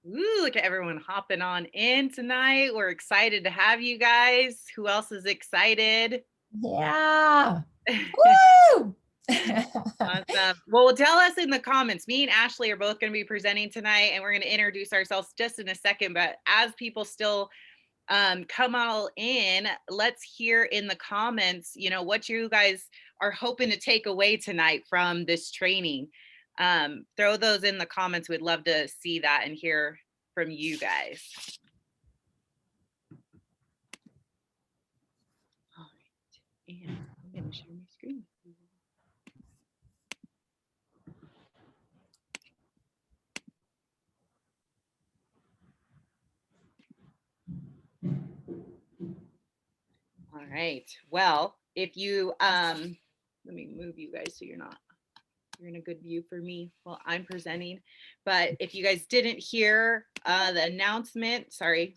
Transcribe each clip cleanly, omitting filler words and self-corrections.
Ooh, look at everyone hopping on in tonight. We're excited to have you guys. Who else is excited? Yeah. Woo! Awesome. Well, tell us in the comments. Me and Ashley are both going to be presenting tonight, and we're going to introduce ourselves just in a second. But as people still come all in, let's hear in the comments, what you guys are hoping to take away tonight from this training. Throw those in the comments. We'd love to see that and hear from you guys. All right, and I'm going to share my screen. All right. Well, if you let me move you guys so you're in a good view for me while I'm presenting. But if you guys didn't hear the announcement, sorry,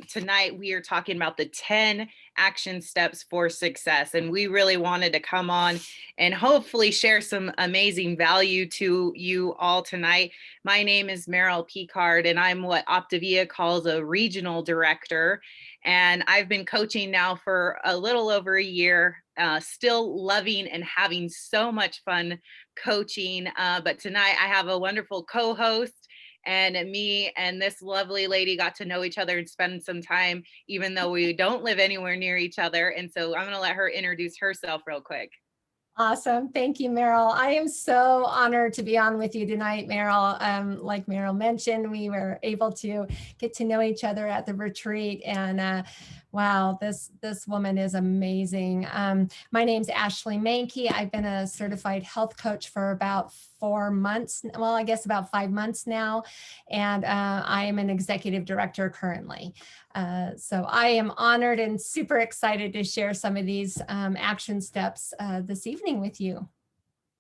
tonight we are talking about the 10 action steps for success. And we really wanted to come on and hopefully share some amazing value to you all tonight. My name is Meryl Picard, and I'm what Optavia calls a regional director. And I've been coaching now for a little over a year, still loving and having so much fun coaching. But tonight I have a wonderful co-host, and me and this lovely lady got to know each other and spend some time, even though we don't live anywhere near each other. And so I'm going to let her introduce herself real quick. Awesome. Thank you, Meryl. I am so honored to be on with you tonight, Meryl. Like Meryl mentioned, we were able to get to know each other at the retreat, and wow, this woman is amazing. My name's Ashley Mankey. I've been a certified health coach for about 4 months. Well, I guess about 5 months now, and I am an executive director currently. So I am honored and super excited to share some of these action steps this evening with you.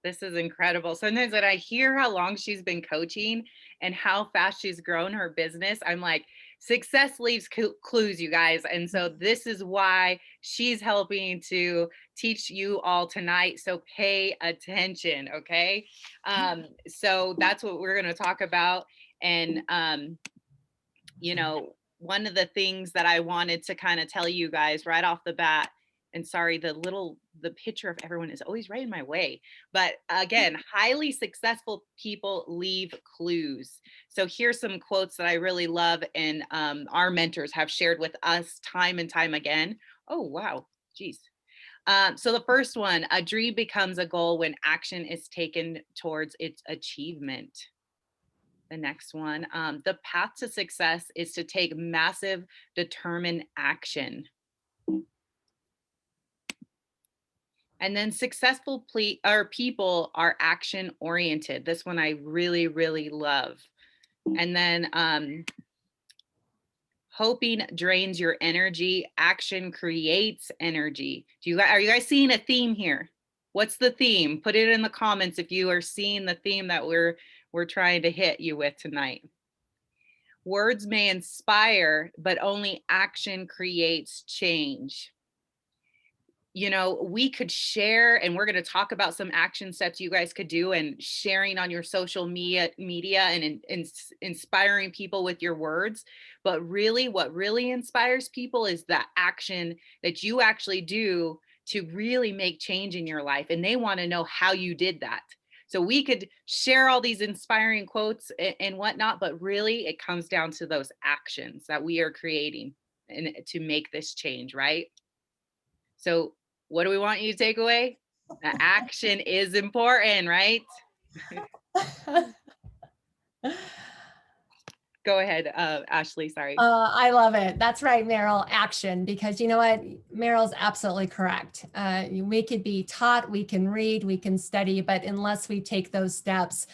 This is incredible. Sometimes when I hear how long she's been coaching and how fast she's grown her business, I'm like, success leaves clues, you guys. And so this is why she's helping to teach you all tonight. So pay attention, okay? So that's what we're going to talk about. And, one of the things that I wanted to kind of tell you guys right off the bat, and sorry, the picture of everyone is always right in my way. But again, highly successful people leave clues. So here's some quotes that I really love, and our mentors have shared with us time and time again. Oh, wow. Geez. So the first one, a dream becomes a goal when action is taken towards its achievement. The next one, the path to success is to take massive, determined action. And then successful people are action oriented. This one I really, really love. And then hoping drains your energy. Action creates energy. Are you guys seeing a theme here? What's the theme? Put it in the comments if you are seeing the theme that we're trying to hit you with tonight. Words may inspire, but only action creates change. We could share, and we're going to talk about some action steps you guys could do, and sharing on your social media and inspiring people with your words. But really, what really inspires people is the action that you actually do to really make change in your life. And they want to know how you did that. So we could share all these inspiring quotes and whatnot, but really it comes down to those actions that we are creating and to make this change, right? So what do we want you to take away? The action is important, right? Go ahead, Ashley, sorry. I love it. That's right, Meryl. Action, because you know what? Meryl's absolutely correct. We could be taught, we can read, we can study, but unless we take those steps.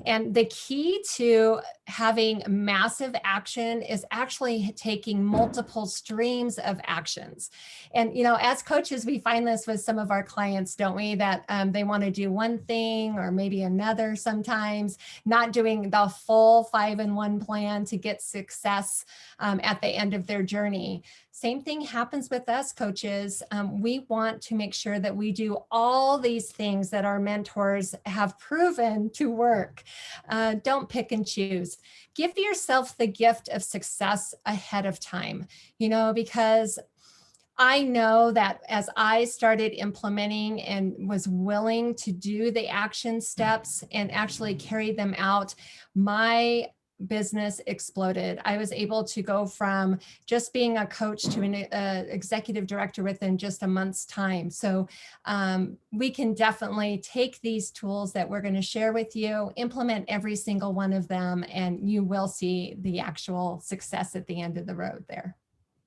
And the key to having massive action is actually taking multiple streams of actions. And, as coaches, we find this with some of our clients, don't we? That they want to do one thing or maybe another sometimes, not doing the full 5-in-1 plan. plan to get success at the end of their journey. Same thing happens with us coaches. We want to make sure that we do all these things that our mentors have proven to work. Don't pick and choose. Give yourself the gift of success ahead of time, because I know that as I started implementing and was willing to do the action steps and actually carry them out, my business exploded. I was able to go from just being a coach to an executive director within just a month's time. So we can definitely take these tools that we're going to share with you, implement every single one of them, and you will see the actual success at the end of the road there.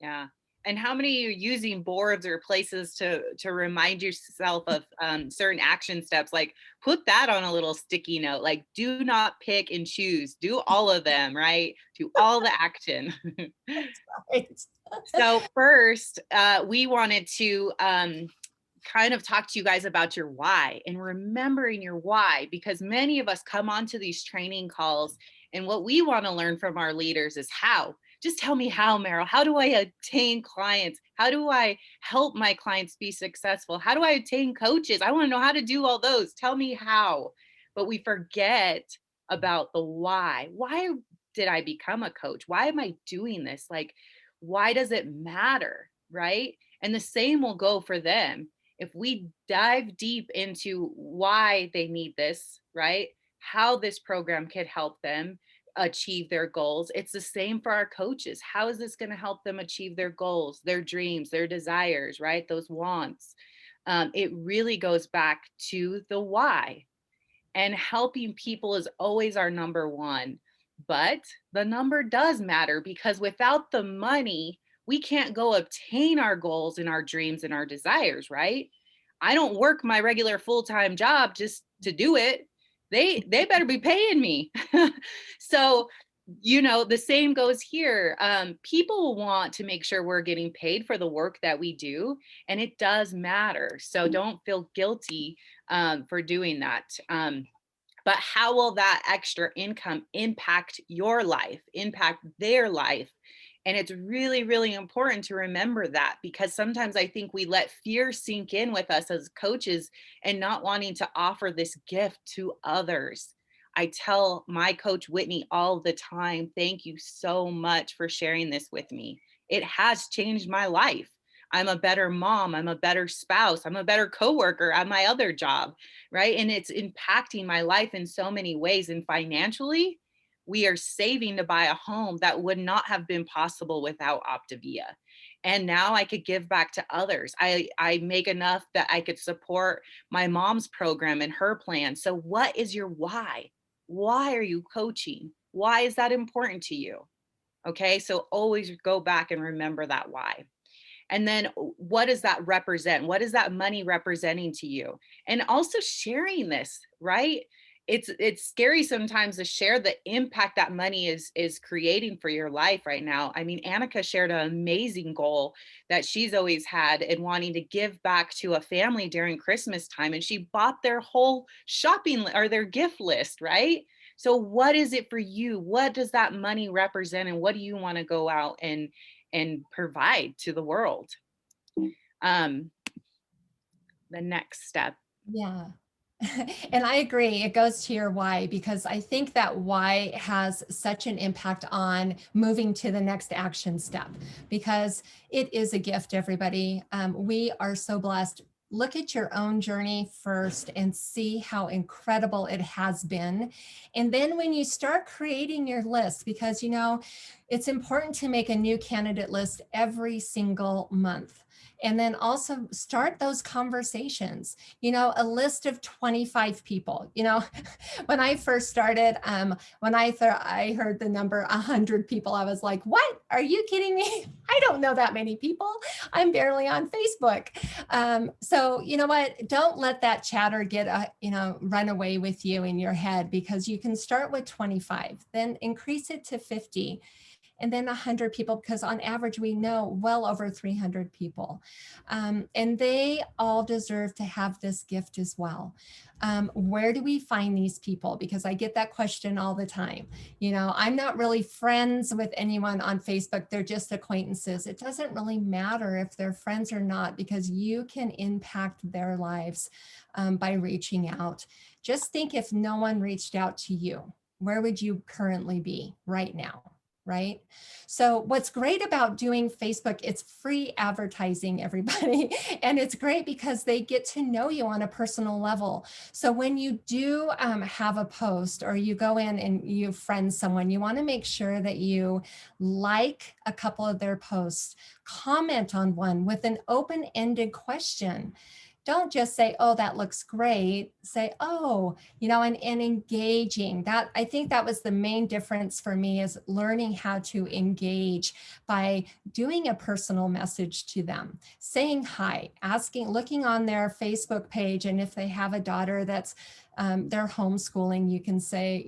Yeah. And how many are using boards or places to remind yourself of certain action steps? Like put that on a little sticky note, like do not pick and choose, do all of them, right? Do all the action. Right. So first, we wanted to kind of talk to you guys about your why and remembering your why, because many of us come onto these training calls and what we want to learn from our leaders is how. Just tell me how, Meryl. How do I attain clients? How do I help my clients be successful? How do I attain coaches? I want to know how to do all those. Tell me how. But we forget about the why. Why did I become a coach? Why am I doing this? Like, why does it matter? Right? And the same will go for them. If we dive deep into why they need this, right? How this program could help them achieve their goals. It's the same for our coaches. How is this going to help them achieve their goals, their dreams, their desires, right? Those wants. It really goes back to the why. And helping people is always our number one. But the number does matter because without the money, we can't go obtain our goals and our dreams and our desires, right? I don't work my regular full-time job just to do it. They better be paying me. So, the same goes here. People want to make sure we're getting paid for the work that we do, and it does matter. So don't feel guilty for doing that. But how will that extra income impact your life, impact their life? And it's really, really important to remember that, because sometimes I think we let fear sink in with us as coaches and not wanting to offer this gift to others. I tell my coach Whitney all the time, thank you so much for sharing this with me. It has changed my life. I'm a better mom. I'm a better spouse. I'm a better coworker at my other job, right? And it's impacting my life in so many ways. And financially, we are saving to buy a home that would not have been possible without Optavia. And now I could give back to others. I make enough that I could support my mom's program and her plan. So what is your why? Why are you coaching? Why is that important to you? Okay, so always go back and remember that why. And then what does that represent? What is that money representing to you? And also sharing this, right? It's scary sometimes to share the impact that money is creating for your life right now. I mean, Annika shared an amazing goal that she's always had in wanting to give back to a family during Christmas time, and she bought their whole shopping or their gift list, right? So what is it for you? What does that money represent, and what do you want to go out and provide to the world? Um, the next step. Yeah. And I agree. It goes to your why, because I think that why has such an impact on moving to the next action step, because it is a gift, everybody. We are so blessed. Look at your own journey first and see how incredible it has been. And then when you start creating your list, because it's important to make a new candidate list every single month. And then also start those conversations, a list of 25 people. When I first started, when I heard the number 100 people, I was like, what? Are you kidding me? I don't know that many people. I'm barely on Facebook. So you know what? Don't let that chatter get, run away with you in your head, because you can start with 25, then increase it to 50. and then 100 people, because on average we know well over 300 people. And they all deserve to have this gift as well. Where do we find these people? Because I get that question all the time. You know, I'm not really friends with anyone on Facebook. They're just acquaintances. It doesn't really matter if they're friends or not, because you can impact their lives by reaching out. Just think, if no one reached out to you, where would you currently be right now? Right? So what's great about doing Facebook, it's free advertising, everybody. And it's great because they get to know you on a personal level. So when you do have a post, or you go in and you friend someone, you want to make sure that you like a couple of their posts, comment on one with an open-ended question. Don't just say, oh, that looks great. Say, oh, and engaging. That, I think that was the main difference for me, is learning how to engage by doing a personal message to them, saying hi, asking, looking on their Facebook page. And if they have a daughter that's they're homeschooling, you can say,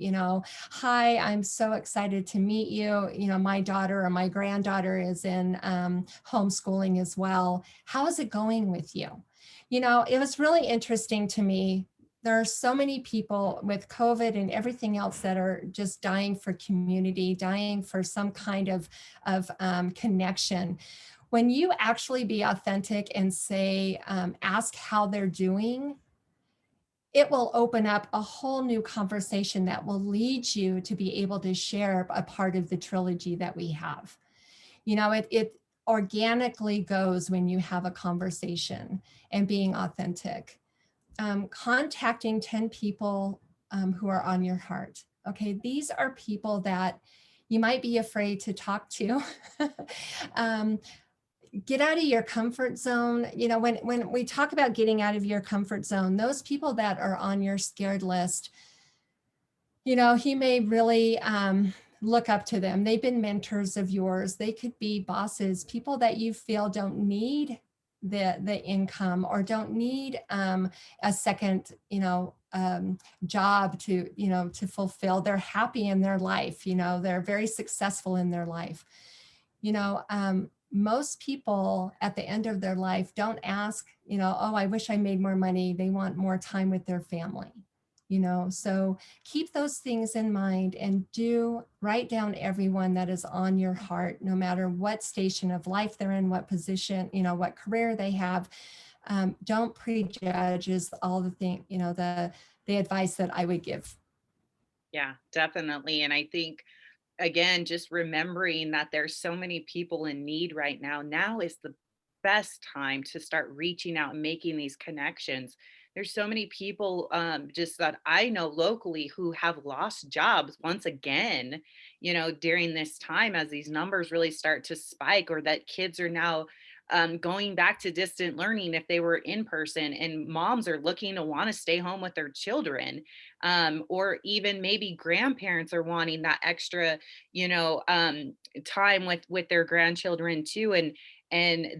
hi, I'm so excited to meet you. My daughter or my granddaughter is in homeschooling as well. How is it going with you? It was really interesting to me. There are so many people with COVID and everything else that are just dying for community, dying for some kind of connection. When you actually be authentic and say, ask how they're doing, it will open up a whole new conversation that will lead you to be able to share a part of the trilogy that we have. It organically goes when you have a conversation and being authentic. Contacting 10 people who are on your heart. Okay, these are people that you might be afraid to talk to. Get out of your comfort zone. When we talk about getting out of your comfort zone, those people that are on your scared list, he may really look up to them. They've been mentors of yours. They could be bosses, people that you feel don't need the income, or don't need a second, job to fulfill. They're happy in their life. They're very successful in their life. Most people at the end of their life don't ask, oh, I wish I made more money. They want more time with their family. So keep those things in mind, and do write down everyone that is on your heart, no matter what station of life they're in, what position, what career they have. Don't prejudge is all the thing, the advice that I would give. Yeah, definitely. And I think, again, just remembering that there's so many people in need right now. Now is the best time to start reaching out and making these connections. There's so many people just that I know locally who have lost jobs once again, during this time, as these numbers really start to spike, or that kids are now going back to distant learning if they were in person, and moms are looking to want to stay home with their children, or even maybe grandparents are wanting that extra time with their grandchildren too, and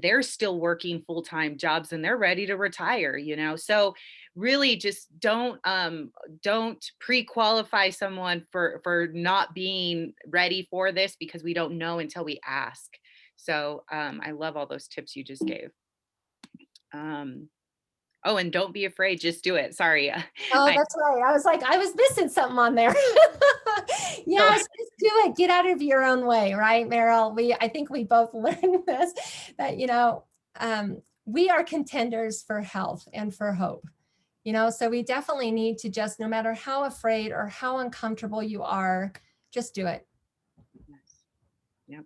they're still working full-time jobs and they're ready to retire. So really just don't pre-qualify someone for not being ready for this, because we don't know until we ask. So I love all those tips you just gave. um oh, and don't be afraid, just do it. Sorry. Oh, I that's right. I was like, I was missing something on there. so Yes, just do it. Get out of your own way, right, Meryl? I think we both learned this, that, we are contenders for health and for hope. So we definitely need to just, no matter how afraid or how uncomfortable you are, just do it. Yes.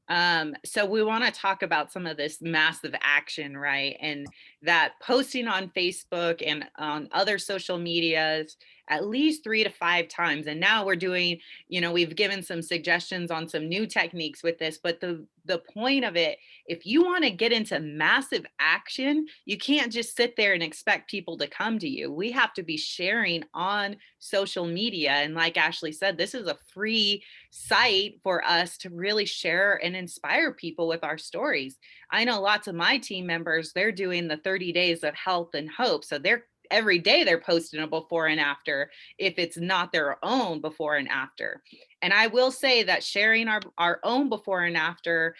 Yep. So we want to talk about some of this massive action, right? And that posting on Facebook and on other social medias at least 3 to 5 times. And now we're doing, we've given some suggestions on some new techniques with this, but the point of it, if you want to get into massive action, you can't just sit there and expect people to come to you. We have to be sharing on social media. And like Ashley said, this is a free site for us to really share and inspire people with our stories. I know lots of my team members, they're doing the 30 days of health and hope. So they're every day they're posting a before and after if it's not their own before and after. And I will say that sharing our own before and after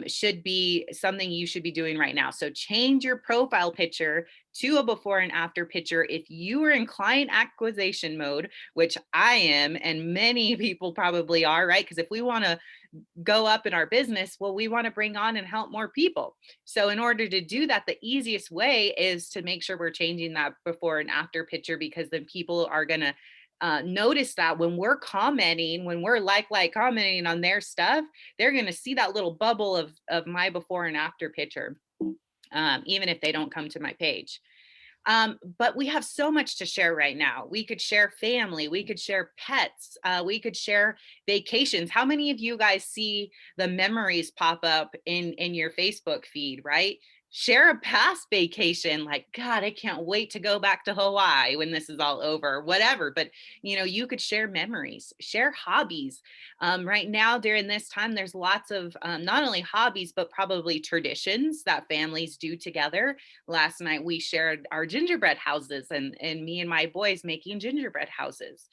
should be something you should be doing right now. So change your profile picture to a before and after picture if you are in client acquisition mode, which I am, and many people probably are, right? Because if we want to go up in our business, well, we want to bring on and help more people. So in order to do that, the easiest way is to make sure we're changing that before and after picture, because then people are going to notice that when we're commenting, when we're commenting on their stuff, they're going to see that little bubble of my before and after picture, even if they don't come to my page. But we have so much to share right now. We could share family, we could share pets, we could share vacations. How many of you guys see the memories pop up in your Facebook feed, right? Share a past vacation, like, God, I can't wait to go back to Hawaii when this is all over, whatever. But you could share memories, share hobbies. Right now, during this time, there's lots of not only hobbies, but probably traditions that families do together. Last night we shared our gingerbread houses, and me and my boys making gingerbread houses.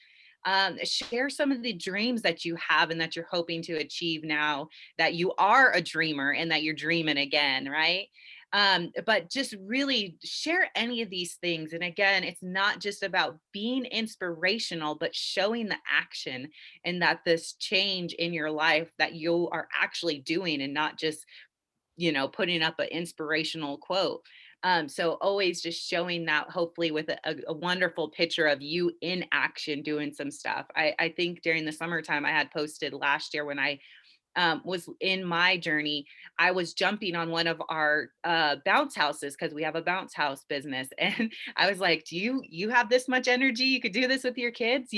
Share some of the dreams that you have and that you're hoping to achieve now that you are a dreamer and that you're dreaming again, right? But just really share any of these things. And again, it's not just about being inspirational, but showing the action, and that this change in your life that you are actually doing, and not just putting up an inspirational quote. So always just showing that, hopefully with a wonderful picture of you in action doing some stuff. I think during the summertime I had posted last year, when I was in my journey, I was jumping on one of our bounce houses, because we have a bounce house business. And I was like, do you have this much energy? You could do this with your kids,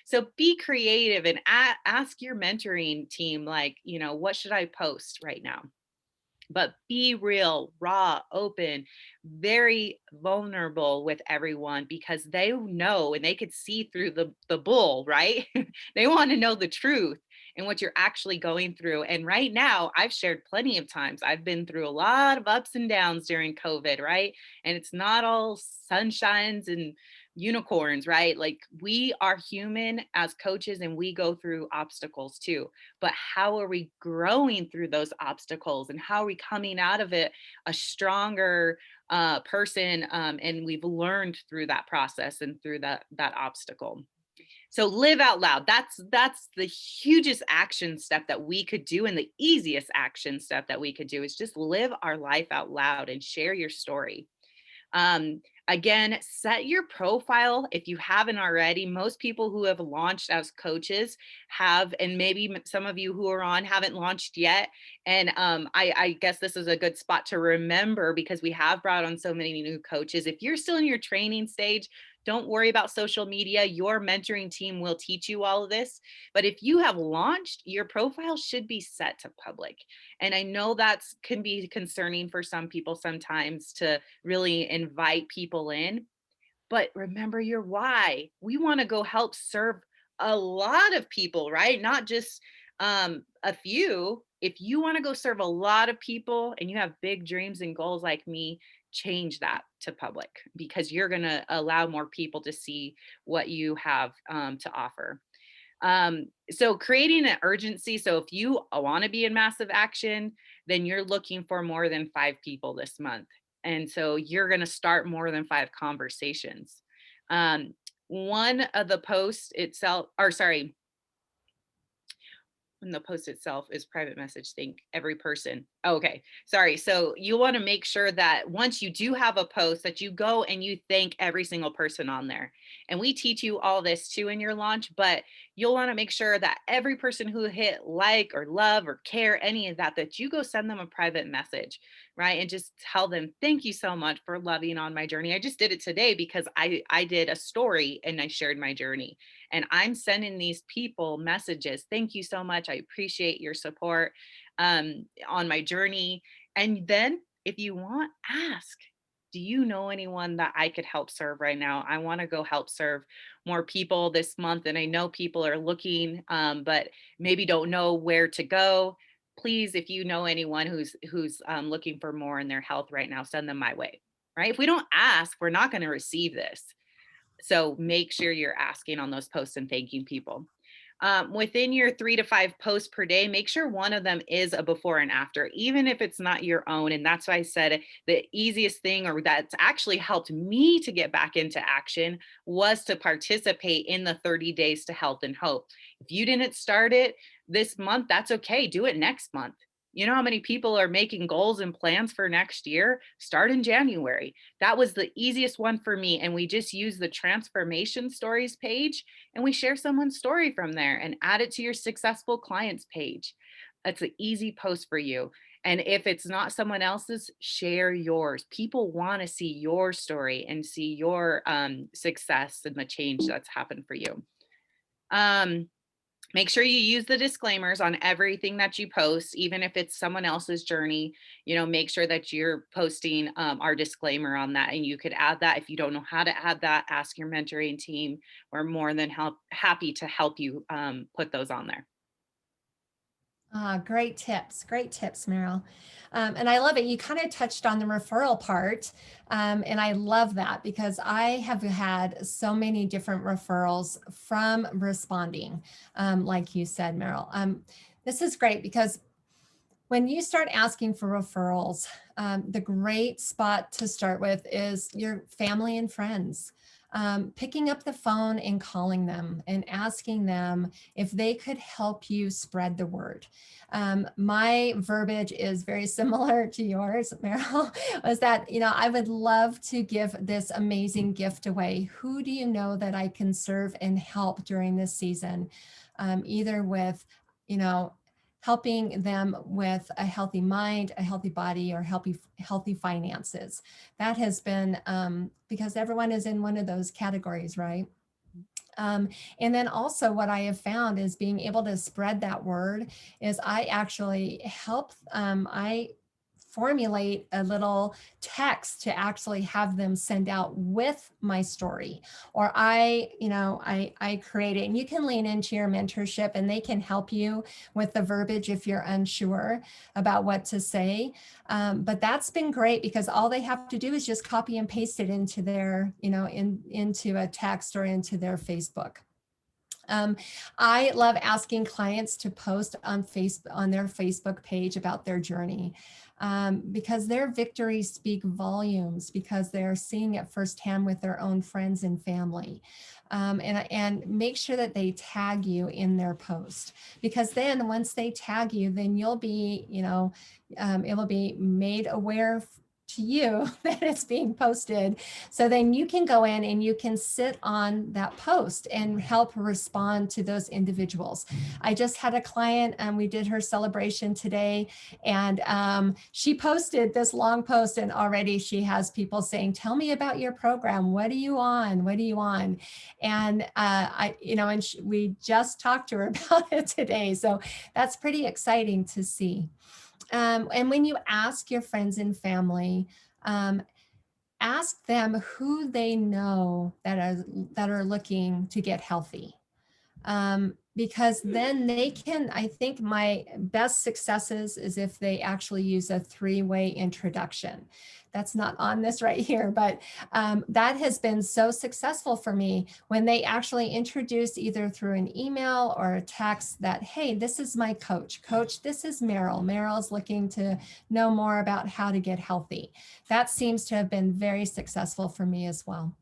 So be creative and ask your mentoring team, like, what should I post right now? But be real, raw, open, very vulnerable with everyone, because they know and they could see through the bull, right? They want to know the truth and what you're actually going through. And right now, I've shared plenty of times. I've been through a lot of ups and downs during COVID, right? And it's not all sunshines and unicorns, right? Like, we are human as coaches and we go through obstacles too. But how are we growing through those obstacles, and how are we coming out of it a stronger person? And we've learned through that process and through that obstacle. So live out loud. That's the hugest action step that we could do, and the easiest action step that we could do is just live our life out loud and share your story. Again, set your profile if you haven't already. Most people who have launched as coaches have, and maybe some of you who are on haven't launched yet. And I guess this is a good spot to remember, because we have brought on so many new coaches. If you're still in your training stage, don't worry about social media. Your mentoring team will teach you all of this. But if you have launched, your profile should be set to public. And I know that's can be concerning for some people sometimes, to really invite people in. But remember your why. We want to go help serve a lot of people, right? Not just a few. If you want to go serve a lot of people and you have big dreams and goals like me, change that to public, because you're going to allow more people to see what you have to offer. So creating an urgency. So if you want to be in massive action, then you're looking for more than 5 people this month. And so you're going to start more than 5 conversations. Um, one of the posts itself, or sorry, when the post itself is private message, thank every person. Okay, sorry. So you want to make sure that once you do have a post, that you go and you thank every single person on there. And we teach you all this too in your launch, but you'll want to make sure that every person who hit like or love or care, any of that, that you go send them a private message, right? And just tell them, thank you so much for loving on my journey. I just did it today because I did a story and I shared my journey. And I'm sending these people messages. Thank you so much. I appreciate your support on my journey. And then if you want, ask, do you know anyone that I could help serve right now? I want to go help serve more people this month. And I know people are looking, but maybe don't know where to go. Please, if you know anyone who's looking for more in their health right now, send them my way. right? If we don't ask, we're not going to receive this. So make sure you're asking on those posts and thanking people. Within your 3 to 5 posts per day, make sure one of them is a before and after, even if it's not your own. And that's why I said the easiest thing, or that's actually helped me to get back into action, was to participate in the 30 Days to Health and Hope. If you didn't start it this month, that's okay. Do it next month. You know how many people are making goals and plans for next year? Start in January. That was the easiest one for me. And we just use the transformation stories page, and we share someone's story from there and add it to your successful clients page. That's an easy post for you. And if it's not someone else's, share yours. People want to see your story and see your success and the change that's happened for you. Um, Make sure you use the disclaimers on everything that you post, even if it's someone else's journey. Make sure that you're posting our disclaimer on that, and you could add that. If you don't know how to add that, ask your mentoring team. We're more than happy to help you put those on there. Great tips. Great tips, Meryl. And I love it. You kind of touched on the referral part. And I love that because I have had so many different referrals from responding, like you said, Meryl. This is great because when you start asking for referrals, the great spot to start with is your family and friends. Picking up the phone and calling them and asking them if they could help you spread the word. My verbiage is very similar to yours, Meryl, was that, I would love to give this amazing gift away. Who do you know that I can serve and help during this season? Either with, you know, helping them with a healthy mind, a healthy body, or healthy finances. That has been because everyone is in one of those categories, right? And then also what I have found is being able to spread that word is I actually help, I formulate a little text to actually have them send out with my story, or I create it, and you can lean into your mentorship and they can help you with the verbiage if you're unsure about what to say. But that's been great because all they have to do is just copy and paste it into their, into a text or into their Facebook. I love asking clients to post on their Facebook page about their journey, because their victories speak volumes because they're seeing it firsthand with their own friends and family. And make sure that they tag you in their post, because then once they tag you, then you'll be, it will be made aware to you that it's being posted. So then you can go in and you can sit on that post and help respond to those individuals. I just had a client and we did her celebration today, and she posted this long post, and already she has people saying, tell me about your program. What are you on? What are you on? And we just talked to her about it today. So that's pretty exciting to see. And when you ask your friends and family, ask them who they know that are looking to get healthy. Because then they can, I think my best successes is if they actually use a 3-way introduction. That's not on this right here, but that has been so successful for me when they actually introduce either through an email or a text that, hey, this is my coach. Coach, this is Meryl. Meryl's looking to know more about how to get healthy. That seems to have been very successful for me as well.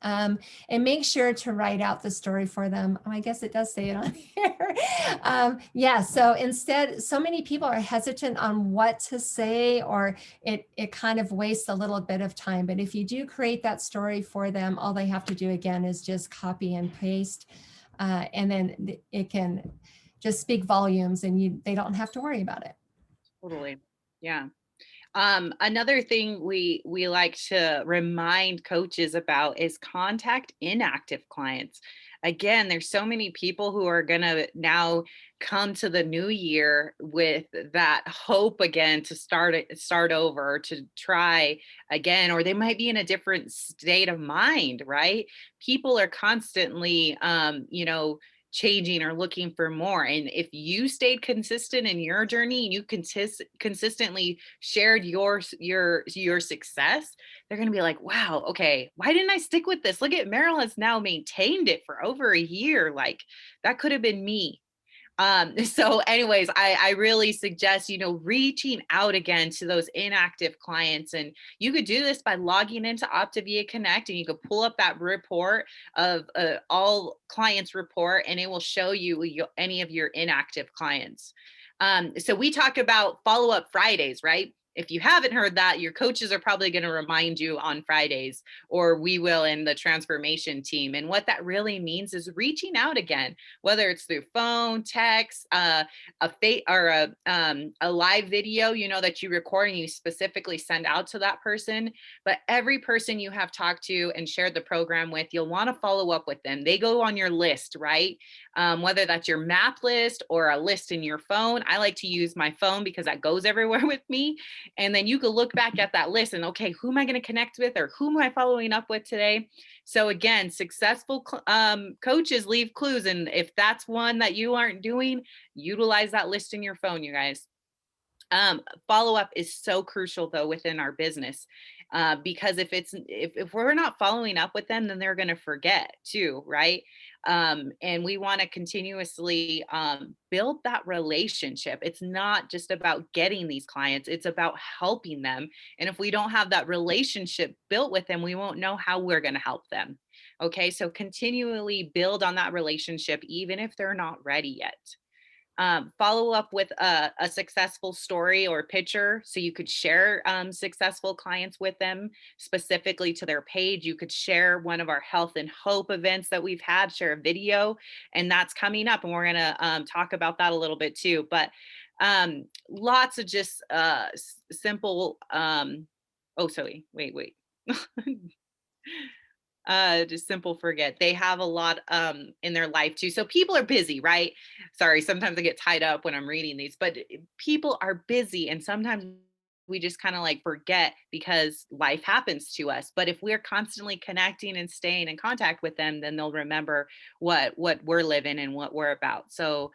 And make sure to write out the story for them. Oh, I guess it does say it on here. So instead, so many people are hesitant on what to say, or it kind of wastes a little bit of time. But if you do create that story for them, all they have to do again is just copy and paste, and then it can just speak volumes, and they don't have to worry about it. Totally. Yeah. Another thing we like to remind coaches about is contact inactive clients. Again, there's so many people who are going to now come to the new year with that hope again to start over, to try again, or they might be in a different state of mind, right? People are constantly changing or looking for more. And if you stayed consistent in your journey and you consistently shared your success, they're going to be like, wow, okay, why didn't I stick with this? Look at Meryl has now maintained it for over a year. Like that could have been me. So anyways, I really suggest, reaching out again to those inactive clients. And you could do this by logging into Optavia Connect, and you could pull up that report of all clients report, and it will show you any of your inactive clients. So we talk about follow-up Fridays, right? If you haven't heard that, your coaches are probably going to remind you on Fridays, or we will in the transformation team. And what that really means is reaching out again, whether it's through phone, text, a live video, that you record and you specifically send out to that person. But every person you have talked to and shared the program with, you'll want to follow up with them. They go on your list, right? Whether that's your map list or a list in your phone. I like to use my phone because that goes everywhere with me. And then you could look back at that list and, okay, who am I going to connect with, or who am I following up with today? So again, successful coaches leave clues. And if that's one that you aren't doing, utilize that list in your phone, you guys. Follow up is so crucial though within our business, because if we're not following up with them, then they're going to forget too, right? And we want to continuously build that relationship. It's not just about getting these clients, it's about helping them. And if we don't have that relationship built with them, we won't know how we're going to help them. Okay, so continually build on that relationship even if they're not ready yet. Follow up with a successful story or picture, so you could share successful clients with them specifically to their page. You could share one of our health and hope events that we've had, share a video, and that's coming up, and we're going to talk about that a little bit too. But lots of just simple oh sorry, wait just simple forget, they have a lot in their life too. So people are busy, right? Sorry, sometimes I get tied up when I'm reading these, but people are busy, and sometimes we just kind of like forget because life happens to us. But if we're constantly connecting and staying in contact with them, then they'll remember what we're living and what we're about. So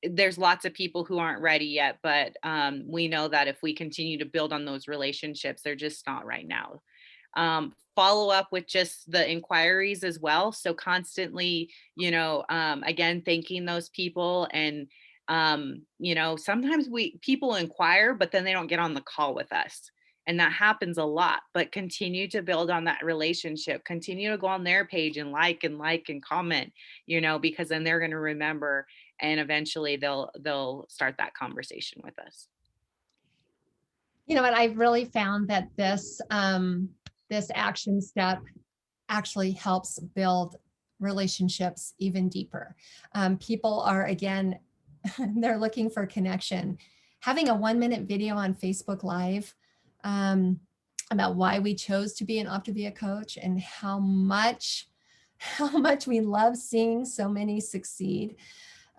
there's lots of people who aren't ready yet, but we know that if we continue to build on those relationships, they're just not right now. Follow up with just the inquiries as well. So constantly, again, thanking those people. And, sometimes people inquire, but then they don't get on the call with us. And that happens a lot, but continue to build on that relationship, continue to go on their page and like and comment, because then they're going to remember, and eventually they'll start that conversation with us. You know what, I've really found that this action step actually helps build relationships even deeper. People are, again, they're looking for connection. Having a 1-minute video on Facebook Live about why we chose to be an Optavia coach and how much we love seeing so many succeed.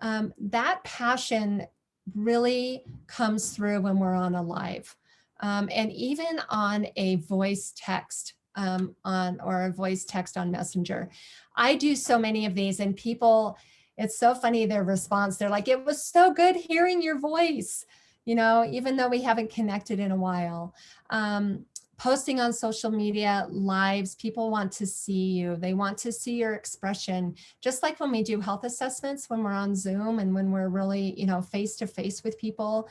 That passion really comes through when we're on a live. And even on a voice text on Messenger. I do so many of these, and people, it's so funny, their response, they're like, it was so good hearing your voice, even though we haven't connected in a while. Posting on social media lives, people want to see you. They want to see your expression. Just like when we do health assessments, when we're on Zoom and when we're really, face to face with people,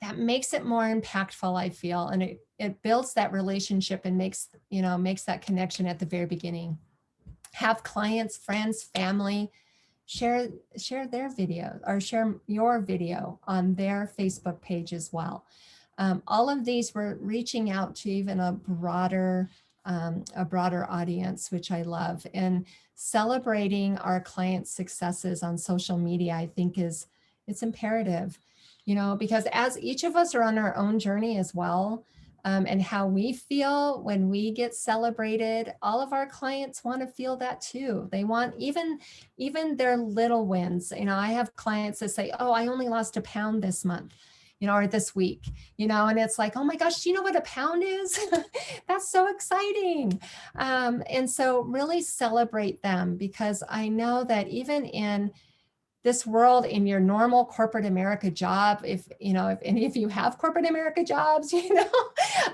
that makes it more impactful, I feel. And it builds that relationship and makes that connection at the very beginning. Have clients, friends, family, share their video or share your video on their Facebook page as well. All of these, we're reaching out to even a broader audience, which I love. And celebrating our clients' successes on social media, I think it's imperative, because as each of us are on our own journey as well, and how we feel when we get celebrated, all of our clients want to feel that too. They want even their little wins. I have clients that say, oh, I only lost a pound this month. or this week, and it's like, oh my gosh, do you know what a pound is? That's so exciting. And so really celebrate them, because I know that even in this world, in your normal corporate America job, if any of you have corporate America jobs,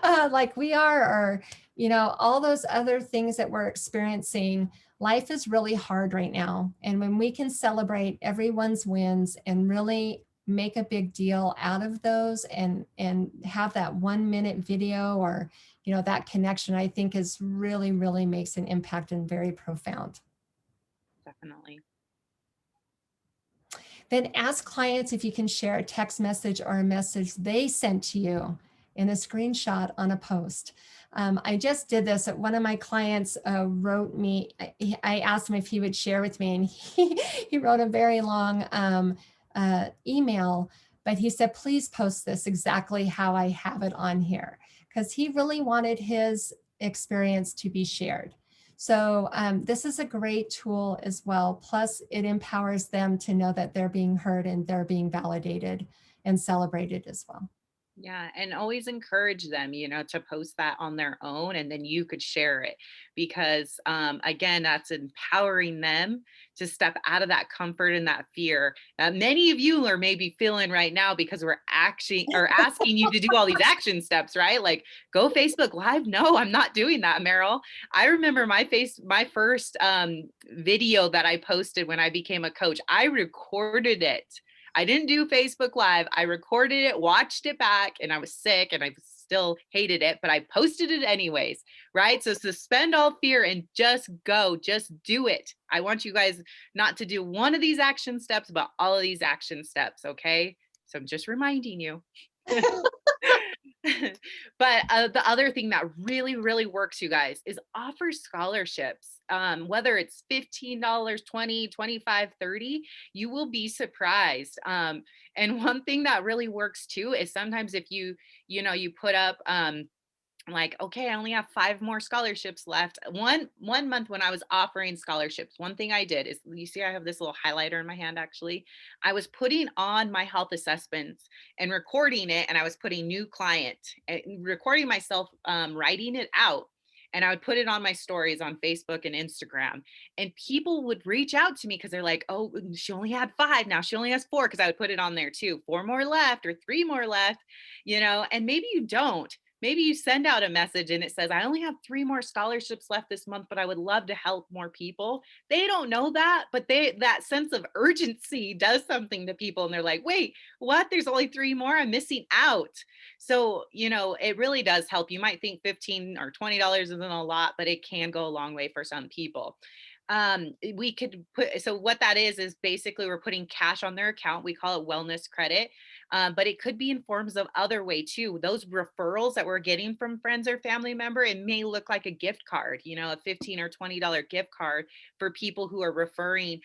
like we are, or, all those other things that we're experiencing, life is really hard right now. And when we can celebrate everyone's wins and really make a big deal out of those, and have that 1 minute video, or, that connection, I think is really, really makes an impact and very profound. Definitely. Then ask clients if you can share a text message or a message they sent to you in a screenshot on a post. I just did this. One of my clients wrote me, I asked him if he would share with me, and he wrote a very long email, but he said, please post this exactly how I have it on here, because he really wanted his experience to be shared. So this is a great tool as well. Plus, it empowers them to know that they're being heard and they're being validated and celebrated as well. Yeah, and always encourage them, to post that on their own, and then you could share it, because again, that's empowering them to step out of that comfort and that fear that many of you are maybe feeling right now, because we're actually are asking you to do all these action steps, right? Like, go Facebook Live. No, I'm not doing that, Meryl. I remember my first video that I posted when I became a coach. I recorded it. I didn't do Facebook Live. I recorded it, watched it back, and I was sick and I still hated it, but I posted it anyways, right? So suspend all fear and just go, just do it. I want you guys not to do one of these action steps, but all of these action steps, okay? So I'm just reminding you. But the other thing that really, really works, you guys, is offer scholarships. Whether it's $15, 20, 25, 30, you will be surprised. And one thing that really works too is sometimes if you put up like, okay, I only have 5 more scholarships left. One month when I was offering scholarships, one thing I did is, you see I have this little highlighter in my hand. Actually, I was putting on my health assessments and recording it, and I was putting new client and recording myself writing it out, and I would put it on my stories on Facebook and Instagram, and people would reach out to me because they're like, oh, she only had 5, now she only has 4, because I would put it on there too, 4 more left or 3 more left, and maybe you don't. Maybe you send out a message and it says, I only have 3 more scholarships left this month, but I would love to help more people. They don't know that, but that sense of urgency does something to people. And they're like, wait, what? There's only 3 more. I'm missing out. So, it really does help. You might think 15 or $20 isn't a lot, but it can go a long way for some people. We could so what that is basically we're putting cash on their account. We call it wellness credit. But it could be in forms of other way too. Those referrals that we're getting from friends or family member, it may look like a gift card, a $15 or $20 gift card for people who are referring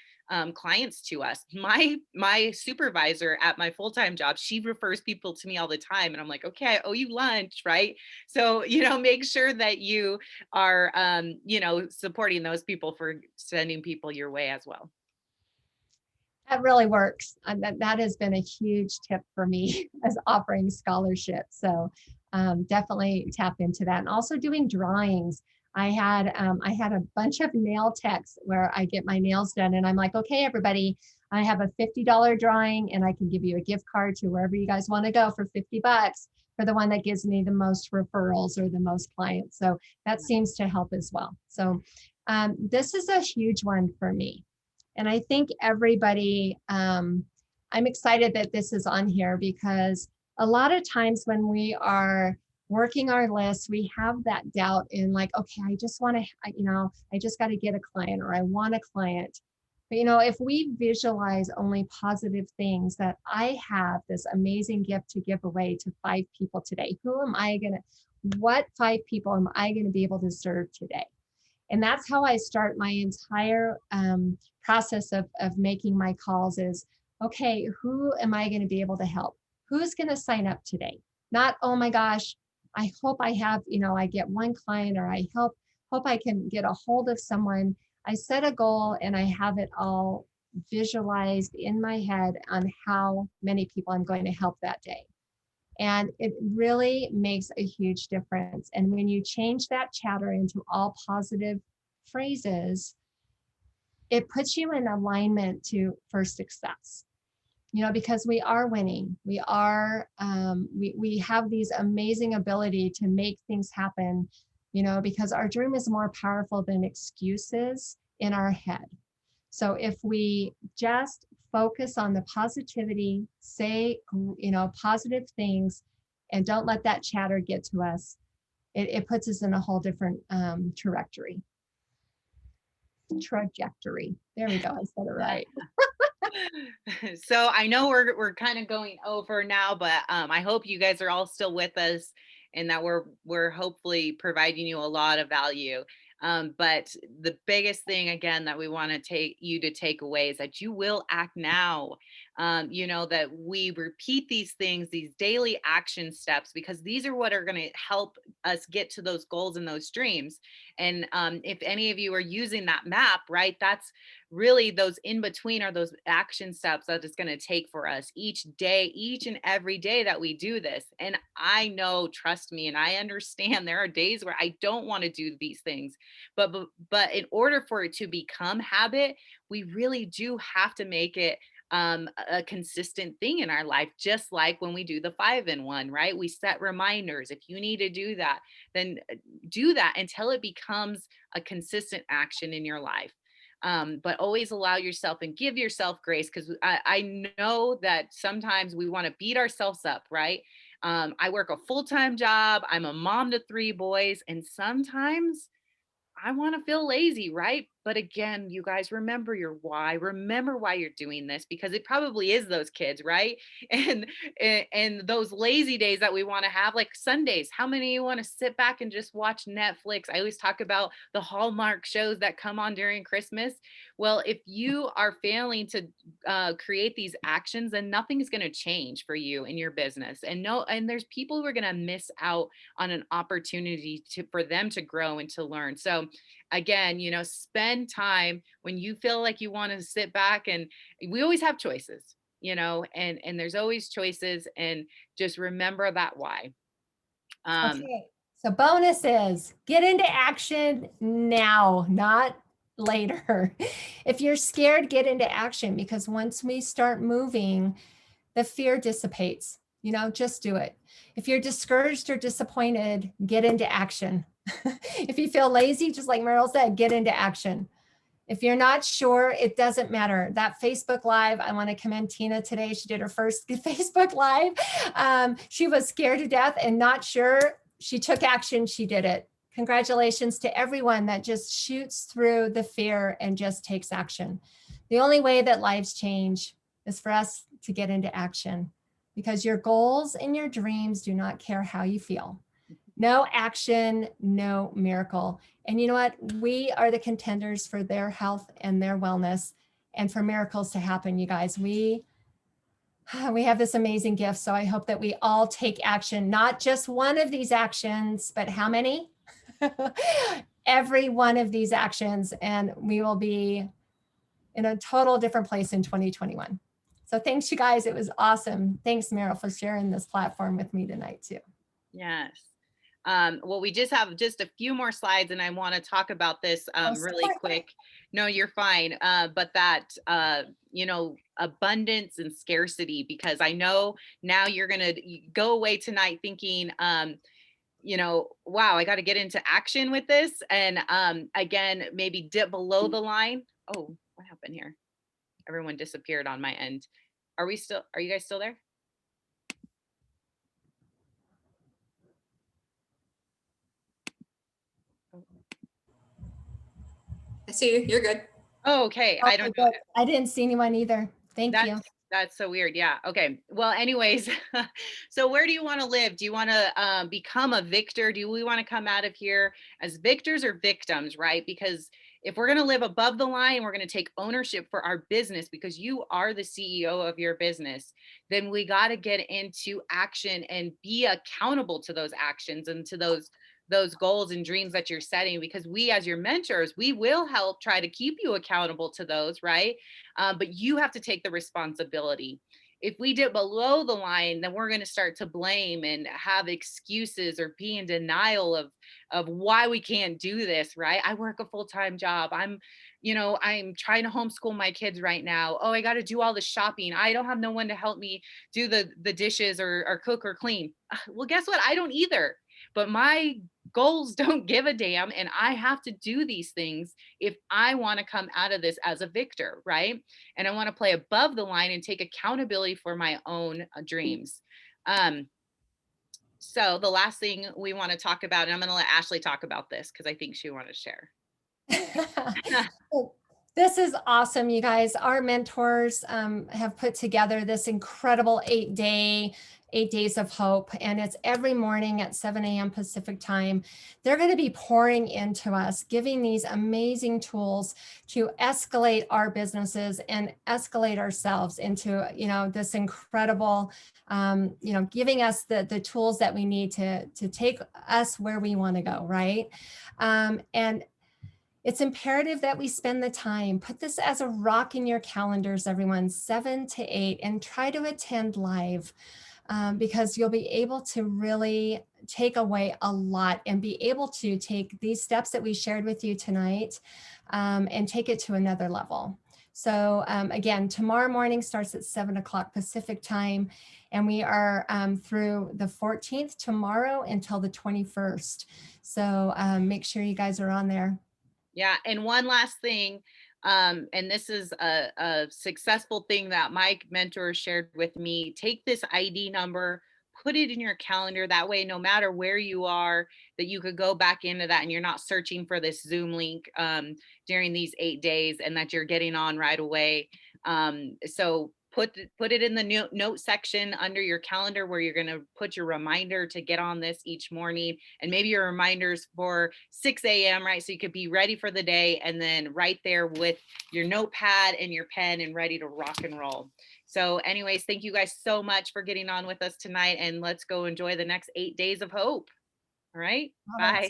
clients to us. My supervisor at my full-time job, she refers people to me all the time, and I'm like, okay, I owe you lunch, right? So make sure that you are supporting those people for sending people your way as well. That really works. That has been a huge tip for me as offering scholarships. So definitely tap into that. And also doing drawings. I had a bunch of nail techs where I get my nails done, and I'm like, okay, everybody, I have a $50 drawing, and I can give you a gift card to wherever you guys want to go for $50 for the one that gives me the most referrals or the most clients. So that seems to help as well. So this is a huge one for me. And I think everybody, I'm excited that this is on here, because a lot of times when we are working our list, we have that doubt in like, okay, I just want to, I just got to get a client, or I want a client. But, if we visualize only positive things, that I have this amazing gift to give away to 5 people today, what 5 people am I going to be able to serve today? And that's how I start my entire process of making my calls is, okay, who am I going to be able to help? Who's going to sign up today? Not, oh my gosh, I hope I have, I get one client, or I hope I can get a hold of someone. I set a goal and I have it all visualized in my head on how many people I'm going to help that day. And it really makes a huge difference. And when you change that chatter into all positive phrases, it puts you in alignment for success. Because we are winning. We have these amazing ability to make things happen, because our dream is more powerful than excuses in our head. So if we just focus on the positivity, say, positive things, and don't let that chatter get to us, it puts us in a whole different trajectory. There we go. I said it right. So I know we're kind of going over now, but I hope you guys are all still with us, and that we're hopefully providing you a lot of value. But the biggest thing again that we want to take away is that you will act now. That we repeat these things, these daily action steps, because these are what are going to help us get to those goals and those dreams. And if any of you are using that map, right, that's really those in between are those action steps that it's going to take for us each day, each and every day that we do this. And I know, trust me, and I understand there are days where I don't want to do these things, but in order for it to become habit, we really do have to make it a consistent thing in our life, just like when we do the 5-in-1, right? We set reminders. If you need to do that, then do that until it becomes a consistent action in your life. But always allow yourself and give yourself grace, because I know that sometimes we want to beat ourselves up, right? I work a full-time job. I'm a mom to 3 boys, and sometimes I want to feel lazy, right? But again, you guys, remember your why. Remember why you're doing this, because it probably is those kids, right? And and those lazy days that we want to have, like Sundays. How many of you want to sit back and just watch Netflix? I always talk about the Hallmark shows that come on during Christmas. Well, if you are failing to create these actions, then nothing's going to change for you in your business. And there's people who are going to miss out on an opportunity for them to grow and to learn. So again, spend time when you feel like you want to sit back, and we always have choices, and there's always choices, and just remember that why. Okay. So bonuses, get into action now, not later. If you're scared, get into action, because once we start moving, the fear dissipates. Just do it. If you're discouraged or disappointed, get into action. If you feel lazy, just like Meryl said, get into action. If you're not sure, it doesn't matter. That Facebook Live, I want to commend Tina today. She did her first Facebook Live. She was scared to death and not sure. She took action. She did it. Congratulations to everyone that just shoots through the fear and just takes action. The only way that lives change is for us to get into action, because your goals and your dreams do not care how you feel. No action, no miracle. And you know what? We are the contenders for their health and their wellness, and for miracles to happen, you guys. We have this amazing gift. So I hope that we all take action, not just one of these actions, but how many? Every one of these actions, and we will be in a total different place in 2021. So thanks, you guys. It was awesome. Thanks, Meryl, for sharing this platform with me tonight too. Yes. Well, we just have just a few more slides, and I want to talk about this really quick. No, you're fine. But that, abundance and scarcity, because I know now you're going to go away tonight thinking, wow, I got to get into action with this. And again, maybe dip below the line. Oh, what happened here? Everyone disappeared on my end. Are you guys still there? I see you. You're good. Oh, okay. I don't know. I didn't see anyone either. Thank you. That's so weird. Yeah. Okay. Well, anyways, so where do you want to live? Do you want to become a victor? Do we want to come out of here as victors or victims, right? Because if we're going to live above the line, we're going to take ownership for our business, because you are the CEO of your business, then we got to get into action and be accountable to those actions and to those goals and dreams that you're setting, because we, as your mentors, we will help try to keep you accountable to those, right? But you have to take the responsibility. if we dip below the line, then we're going to start to blame and have excuses or be in denial of why we can't do this, right? I work a full-time job. I'm trying to homeschool my kids right now. Oh, I got to do all the shopping. I don't have no one to help me do the dishes or cook or clean. Well, guess what? I don't either. But my goals don't give a damn, and I have to do these things if I want to come out of this as a victor, right? And I want to play above the line and take accountability for my own dreams. So the last thing we want to talk about, and I'm going to let Ashley talk about this because I think she wanted to share. This is awesome, you guys. Our mentors have put together this incredible 8 days of hope, and it's every morning at 7 a.m. Pacific time. They're going to be pouring into us, giving these amazing tools to escalate our businesses and escalate ourselves into, this incredible, giving us the tools that we need to take us where we want to go, right? And it's imperative that we spend the time. Put this as a rock in your calendars, everyone, 7 to 8, and try to attend live because you'll be able to really take away a lot and be able to take these steps that we shared with you tonight and take it to another level. So again, tomorrow morning starts at 7 o'clock Pacific time, and we are through the 14th tomorrow until the 21st. So make sure you guys are on there. Yeah. And one last thing, and this is a successful thing that my mentor shared with me. Take this ID number, put it in your calendar. That way, no matter where you are, that you could go back into that and you're not searching for this Zoom link during these 8 days, and that you're getting on right away. So put it in the note section under your calendar where you're going to put your reminder to get on this each morning, and maybe your reminders for 6 a.m., right? So you could be ready for the day, and then right there with your notepad and your pen and ready to rock and roll. So anyways, thank you guys so much for getting on with us tonight, and let's go enjoy the next 8 days of hope. All right. Bye.